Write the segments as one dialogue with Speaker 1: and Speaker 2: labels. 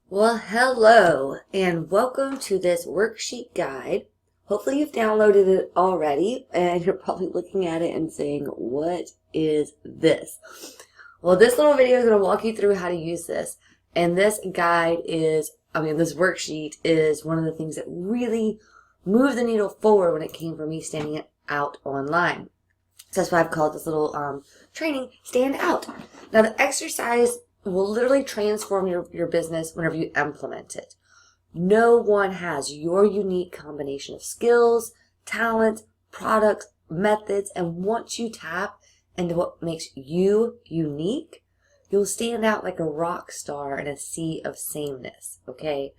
Speaker 1: Well, hello, and welcome to this worksheet guide. Hopefully you've downloaded it already, and you're probably looking at it and saying, what is this? Well, this little video is going to walk you through how to use this. And this guide this worksheet is one of the things that really moved the needle forward when it came for me standing out online. So that's why I've called this little training Stand Out. Now, the exercise will literally transform your business whenever you implement it. No one has your unique combination of skills, talent, products, methods, and once you tap into what makes you unique, you'll stand out like a rock star in a sea of sameness, okay?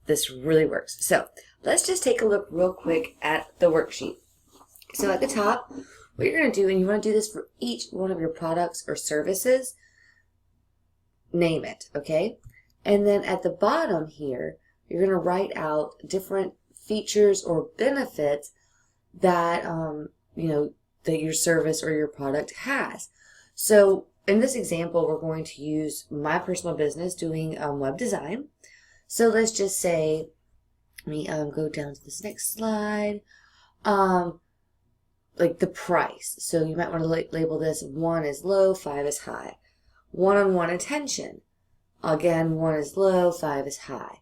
Speaker 1: This really works. So let's just take a look real quick at the worksheet. So at the top, what you're going to do, and you want to do this for each one of your products or services, name it, okay? And then at the bottom here, you're going to write out different features or benefits that, that your service or your product has. So in this example, we're going to use my personal business doing web design. So let's just say, let me go down to this next slide. Like the price. So you might want to label this 1 is low, 5 is high. One-on-one attention. Again, 1 is low, 5 is high.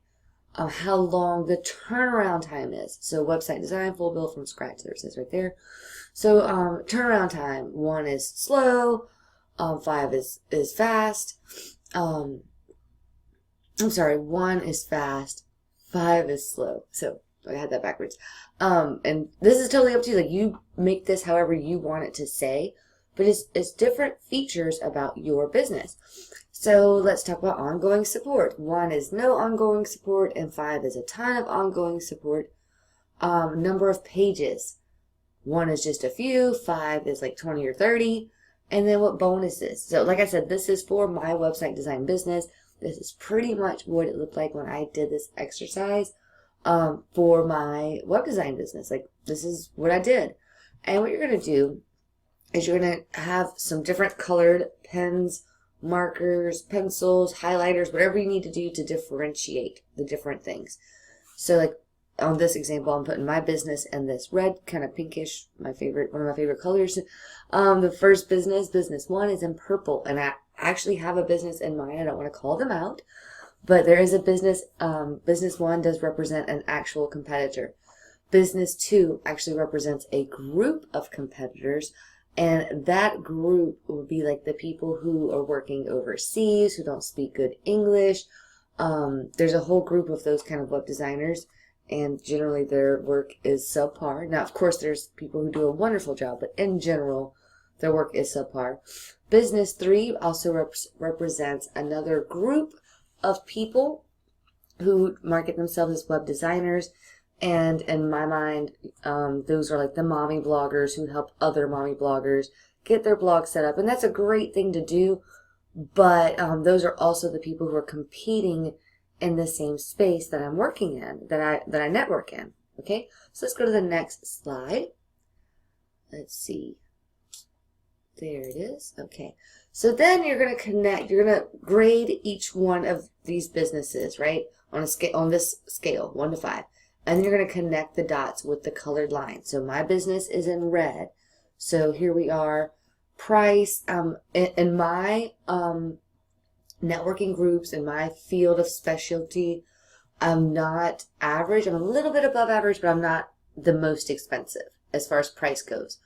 Speaker 1: How long the turnaround time is. So website design, full build from scratch. There it says right there. So turnaround time. 1 is slow. 5 is fast. 1 is fast. 5 is slow. So I had that backwards. And this is totally up to you. Like, you make this however you want it to say. But it's different features about your business. So let's talk about ongoing support. 1 is no ongoing support, and 5 is a ton of ongoing support. Number of pages. 1 is just a few, 5 is like 20 or 30. And then what bonuses? So like I said, this is for my website design business. This is pretty much what it looked like when I did this exercise for my web design business. Like, this is what I did. And what you're going to do is you're going to have some different colored pens, markers, pencils, highlighters, whatever you need to do to differentiate the different things. So like on this example, I'm putting my business in this red, kind of pinkish, one of my favorite colors. The first business 1, is in purple, and I actually have a business in mind. I don't want to call them out, but there is a business. Business 1 does represent an actual competitor. Business 2 actually represents a group of competitors. And that group would be like the people who are working overseas, who don't speak good English. There's a whole group of those kind of web designers, and generally their work is subpar. Now, of course, there's people who do a wonderful job, but in general, their work is subpar. Business 3 also represents another group of people who market themselves as web designers. And in my mind, those are like the mommy bloggers who help other mommy bloggers get their blog set up. And that's a great thing to do. But those are also the people who are competing in the same space that I'm working in, that I network in. Okay, so let's go to the next slide. Let's see. There it is. Okay, so then you're going to connect, you're going to grade each one of these businesses, right? On this scale, 1 to 5. And then you're going to connect the dots with the colored line. So my business is in red. So here we are. Price. In my networking groups, in my field of specialty, I'm not average. I'm a little bit above average, but I'm not the most expensive as far as price goes.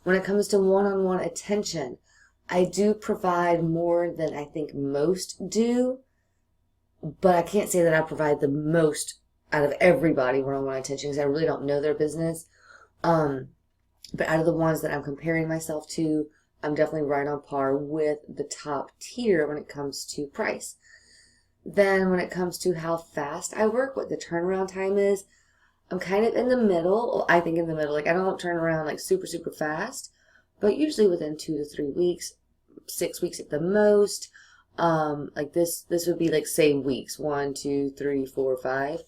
Speaker 1: When it comes to one-on-one attention, I do provide more than I think most do. But I can't say that I provide the most out of everybody one-on-one attention, because I really don't know their business. But out of the ones that I'm comparing myself to, I'm definitely right on par with the top tier when it comes to price. Then when it comes to how fast I work, what the turnaround time is, I'm kind of in the middle. I think in the middle. Like, I don't turn around like super, super fast, but usually within 2 to 3 weeks, 6 weeks at the most. Like this would be like, say, weeks 1, 2, 3, 4, 5.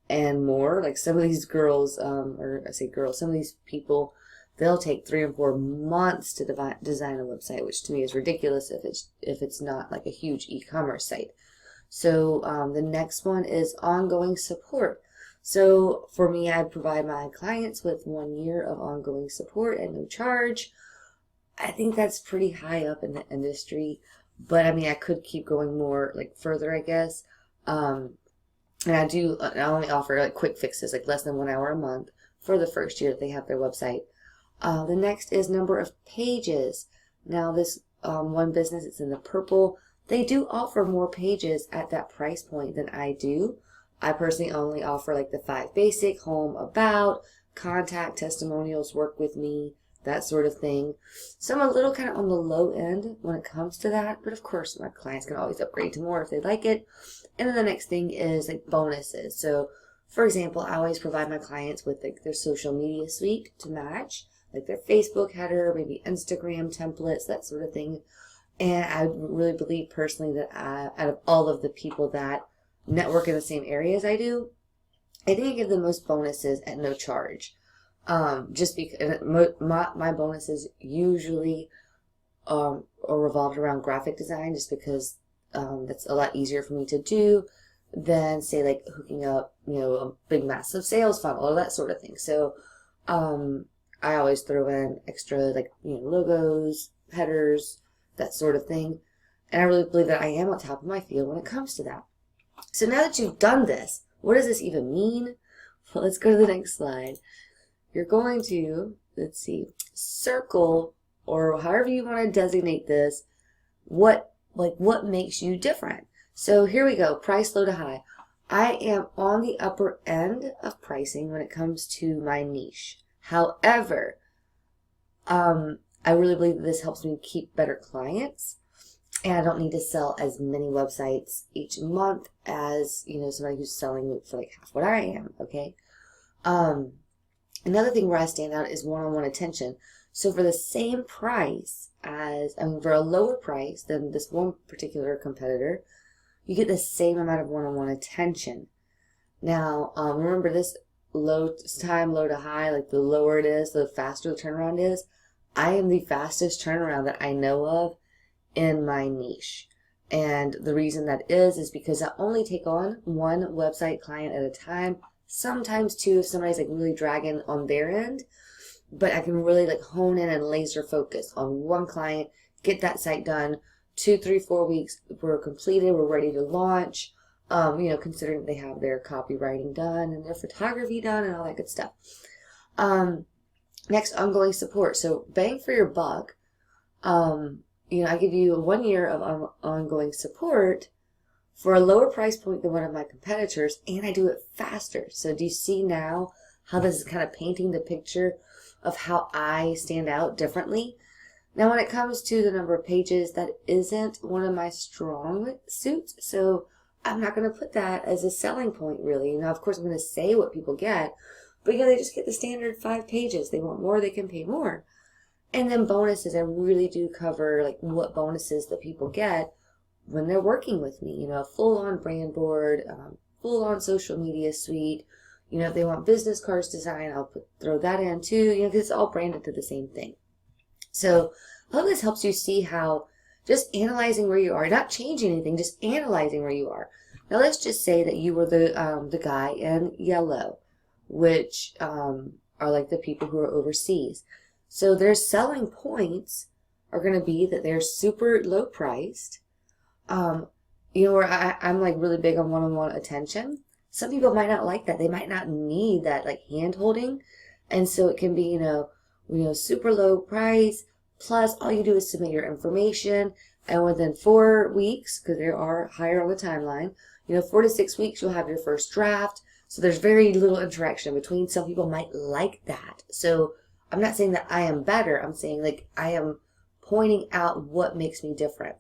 Speaker 1: And more. Like, some of these girls, or I say girls, some of these people, they'll take 3 and 4 months to design a website, which to me is ridiculous if it's not like a huge e-commerce site. So the next one is ongoing support. So for me, I provide my clients with 1 year of ongoing support at no charge. I think that's pretty high up in the industry, but I mean, I could keep going more like further, I guess. And I only offer like quick fixes, like less than 1 hour a month for the first year that they have their website. The next is number of pages. Now this one business, it's in the purple. They do offer more pages at that price point than I do. I personally only offer like the 5 basic, home, about, contact, testimonials, work with me, that sort of thing. So I'm a little kind of on the low end when it comes to that, but of course my clients can always upgrade to more if they like it. And then the next thing is like bonuses. So for example, I always provide my clients with like their social media suite to match, like their Facebook header, maybe Instagram templates, that sort of thing. And I really believe personally that out of all of the people that network in the same area as I do, I think I give the most bonuses at no charge. Just because my bonuses usually are revolved around graphic design, just because that's a lot easier for me to do than say like hooking up, a big massive sales funnel or that sort of thing. So I always throw in extra like logos, headers, that sort of thing. And I really believe that I am on top of my field when it comes to that. So now that you've done this, what does this even mean? Well, let's go to the next slide. You're going to, let's see, circle, or however you want to designate this, what makes you different. So here we go, price low to high. I am on the upper end of pricing when it comes to my niche. However, I really believe that this helps me keep better clients, and I don't need to sell as many websites each month as, somebody who's selling for like half what I am, okay? Another thing where I stand out is one-on-one attention. So for the same price for a lower price than this one particular competitor, you get the same amount of one-on-one attention. Now, remember this low to high, like the lower it is, the faster the turnaround is. I am the fastest turnaround that I know of in my niche. And the reason that is because I only take on one website client at a time, sometimes two if somebody's like really dragging on their end, but I can really like hone in and laser focus on one client, get that site done. 2, 3, 4 weeks, we're completed, we're ready to launch, considering they have their copywriting done and their photography done and all that good stuff. Next, ongoing support. So bang for your buck. I give you 1 year of ongoing support for a lower price point than one of my competitors, and I do it faster. So do you see now how this is kind of painting the picture of how I stand out differently? Now, when it comes to the number of pages, that isn't one of my strong suits, so I'm not going to put that as a selling point, really. Now, of course, I'm going to say what people get, but they just get the standard 5 pages. They want more, they can pay more. And then bonuses, I really do cover like what bonuses that people get when they're working with me. Full-on brand board, full-on social media suite. If they want business cards design, I'll throw that in too. Because it's all branded to the same thing. So I hope this helps you see how just analyzing where you are, not changing anything, just analyzing where you are. Now let's just say that you were the guy in yellow, which are like the people who are overseas. So their selling points are going to be that they're super low priced. Where I'm like really big on one-on-one attention. Some people might not like that. They might not need that like hand holding. And so it can be, super low price, plus all you do is submit your information, and within 4 weeks, because they are higher on the timeline, 4 to 6 weeks, you'll have your first draft. So there's very little interaction between. Some people might like that. So I'm not saying that I am better. I'm saying like I am pointing out what makes me different.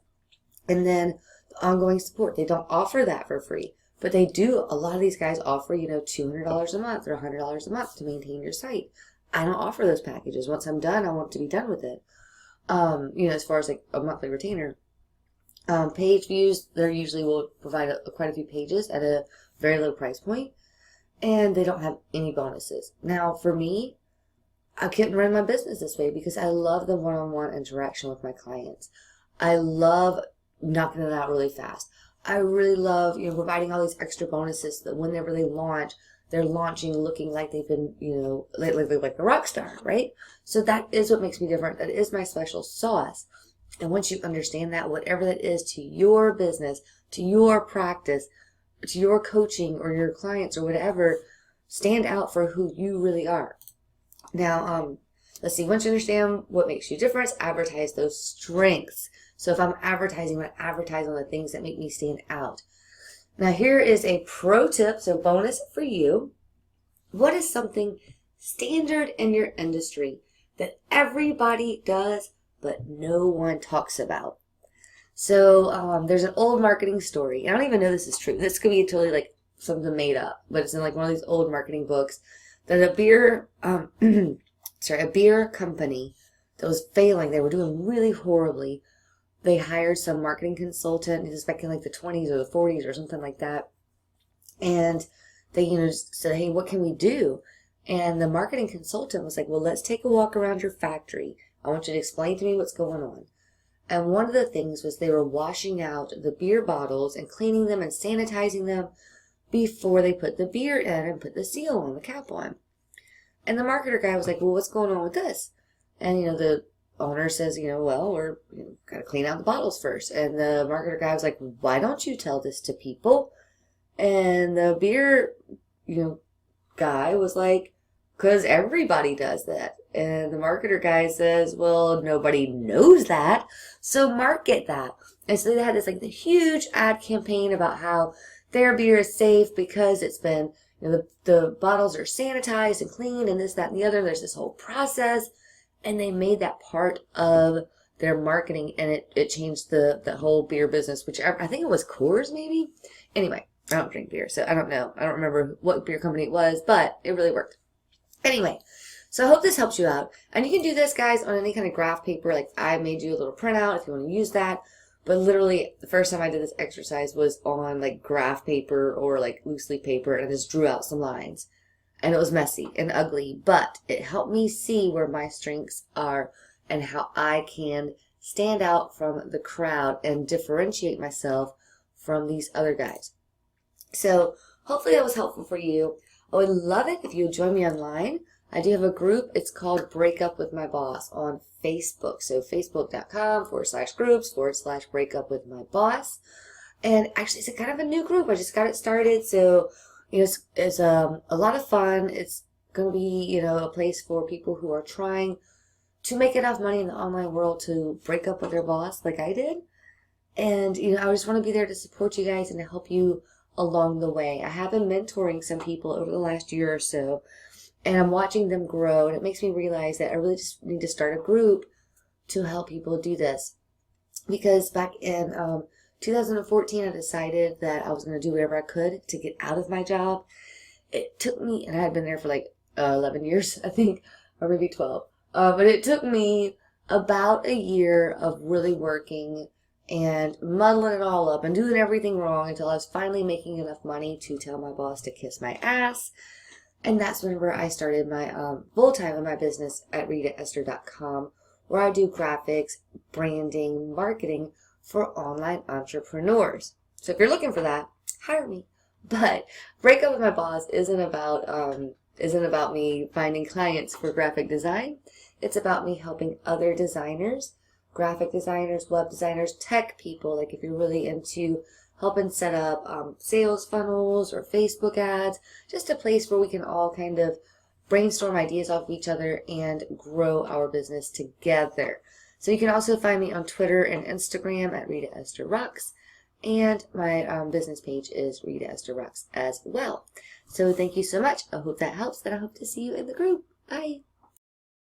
Speaker 1: And then the ongoing support, they don't offer that for free, but they do. A lot of these guys offer, $200 a month or $100 a month to maintain your site. I don't offer those packages. Once I'm done, I want to be done with it. As far as like a monthly retainer. Page views, they usually will provide quite a few pages at a very low price point, and they don't have any bonuses. Now, for me, I couldn't run my business this way because I love the one-on-one interaction with my clients. I love knocking it out really fast. I really love, providing all these extra bonuses that whenever they launch, they're launching looking like they've been, like a rock star, right? So that is what makes me different. That is my special sauce. And once you understand that, whatever that is to your business, to your practice, to your coaching or your clients or whatever, stand out for who you really are. Now, let's see, once you understand what makes you different, advertise those strengths. So if I'm advertising, I'm going to advertise on the things that make me stand out. Now here is a pro tip, so bonus for you. What is something standard in your industry that everybody does but no one talks about? So there's an old marketing story. I don't even know this is true. This could be totally like something made up, but it's in like one of these old marketing books that a beer company that was failing, they were doing really horribly. They hired some marketing consultant. This is back in like the 20s or the 40s or something like that. And they, just said, hey, what can we do? And the marketing consultant was like, well, let's take a walk around your factory. I want you to explain to me what's going on. And one of the things was they were washing out the beer bottles and cleaning them and sanitizing them before they put the beer in and put the seal on, the cap on. And the marketer guy was like, well, what's going on with this? And, the owner says, well, we're got to clean out the bottles first. And the marketer guy was like, why don't you tell this to people? And the beer, guy was like, because everybody does that. And the marketer guy says, well, nobody knows that, so market that. And so they had this like the huge ad campaign about how their beer is safe because it's been, the bottles are sanitized and cleaned and this, that, and the other. There's this whole process. And they made that part of their marketing, and it changed the whole beer business, which I think it was Coors maybe. Anyway, I don't drink beer, so I don't know. I don't remember what beer company it was, but it really worked. Anyway, so I hope this helps you out. And you can do this, guys, on any kind of graph paper. Like I made you a little printout if you want to use that. But literally, the first time I did this exercise was on like graph paper or like loose leaf paper, and I just drew out some lines. And it was messy and ugly, but it helped me see where my strengths are and how I can stand out from the crowd and differentiate myself from these other guys. So hopefully that was helpful for you. I would love it if you would join me online. I do have a group. It's called Break Up With My Boss on Facebook. So facebook.com/groups/Break Up With My Boss. And actually, it's a kind of a new group. I just got it started. So it's a lot of fun. It's going to be, a place for people who are trying to make enough money in the online world to break up with their boss like I did. And, I just want to be there to support you guys and to help you along the way. I have been mentoring some people over the last year or so, and I'm watching them grow, and it makes me realize that I really just need to start a group to help people do this. Because back in 2014, I decided that I was going to do whatever I could to get out of my job. It took me, and I had been there for like 11 years, I think, or maybe 12. But it took me about a year of really working and muddling it all up and doing everything wrong until I was finally making enough money to tell my boss to kiss my ass. And that's whenever I started my full-time in my business at ritaesther.com, where I do graphics, branding, marketing for online entrepreneurs. So if you're looking for that, hire me. But Break Up With My Boss isn't about me finding clients for graphic design. It's about me helping other designers, graphic designers, web designers, tech people, like if you're really into helping set up sales funnels or Facebook ads, just a place where we can all kind of brainstorm ideas off of each other and grow our business together. So you can also find me on Twitter and Instagram at Rita Esther Rocks, and my business page is Rita Esther Rocks as well. So thank you so much. I hope that helps, and I hope to see you in the group. Bye.